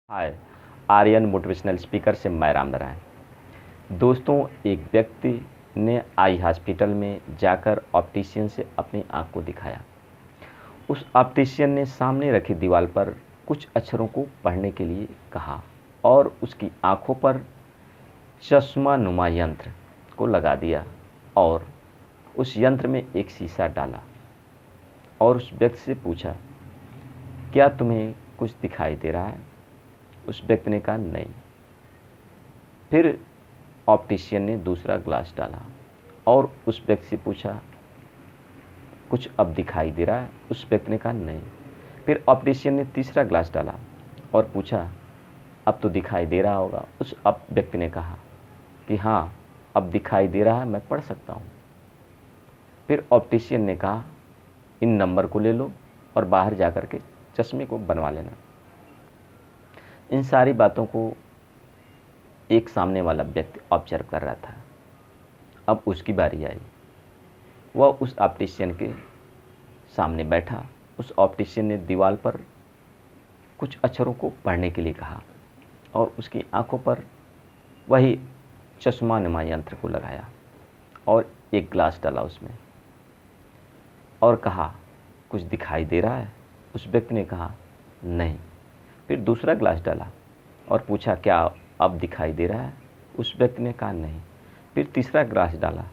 हाय, Aryan motivational speaker से मैं राम नारायण। दोस्तों, एक व्यक्ति ने आई हॉस्पिटल में जाकर ऑप्टिशियन से अपनी आँख को दिखाया। उस ऑप्टिशियन ने सामने रखी दीवार पर कुछ अक्षरों को पढ़ने के लिए कहा और उसकी आँखों पर चश्मा नुमा यंत्र को लगा दिया और उस यंत्र में एक शीशा डाला और उस व्यक्ति से पूछा, क्या तुम्हें कुछ दिखाई दे रहा है? उस व्यक्ति ने कहा, नहीं। फिर ऑप्टिशियन ने दूसरा ग्लास डाला और उस व्यक्ति से पूछा, कुछ अब दिखाई दे रहा है? उस व्यक्ति ने कहा, नहीं। फिर ऑप्टिशियन ने तीसरा ग्लास डाला और पूछा, अब तो दिखाई दे रहा होगा? उस व्यक्ति ने कहा कि हाँ, अब दिखाई दे रहा है, मैं पढ़ सकता हूँ। फिर ऑप्टिशियन ने कहा, इन नंबर को ले लो और बाहर जा कर के चश्मे को बनवा लेना। इन सारी बातों को एक सामने वाला व्यक्ति ऑब्जर्व कर रहा था। अब उसकी बारी आई। वह उस ऑप्टिशियन के सामने बैठा। उस ऑप्टिशियन ने दीवार पर कुछ अक्षरों को पढ़ने के लिए कहा और उसकी आंखों पर वही चश्मा नुमा यंत्र को लगाया और एक ग्लास डाला उसमें और कहा, कुछ दिखाई दे रहा है? उस व्यक्ति ने कहा, नहीं। फिर दूसरा ग्लास डाला और पूछा, क्या अब दिखाई दे रहा है? उस व्यक्ति ने कहा, नहीं। फिर तीसरा ग्लास डाला,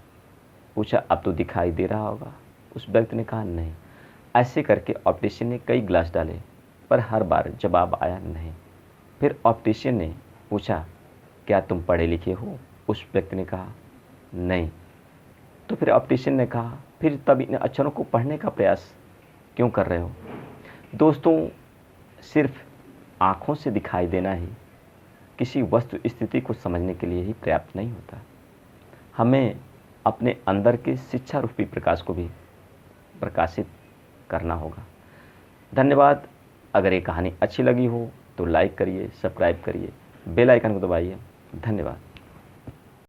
पूछा, अब तो दिखाई दे रहा होगा? उस व्यक्ति ने कहा, नहीं। ऐसे करके ऑप्टिशियन ने कई ग्लास डाले पर हर बार जवाब आया नहीं। फिर ऑप्टिशियन ने पूछा, क्या तुम पढ़े लिखे हो? उस व्यक्ति ने कहा, नहीं। तो फिर ऑप्टिशियन ने कहा, फिर तब इन अक्षरों को पढ़ने का प्रयास क्यों कर रहे हो? दोस्तों, सिर्फ आँखों से दिखाई देना ही किसी वस्तु स्थिति को समझने के लिए ही पर्याप्त नहीं होता। हमें अपने अंदर के शिक्षा रूपी प्रकाश को भी प्रकाशित करना होगा। धन्यवाद। अगर ये कहानी अच्छी लगी हो तो लाइक करिए, सब्सक्राइब करिए, बेल आइकन को दबाइए। धन्यवाद।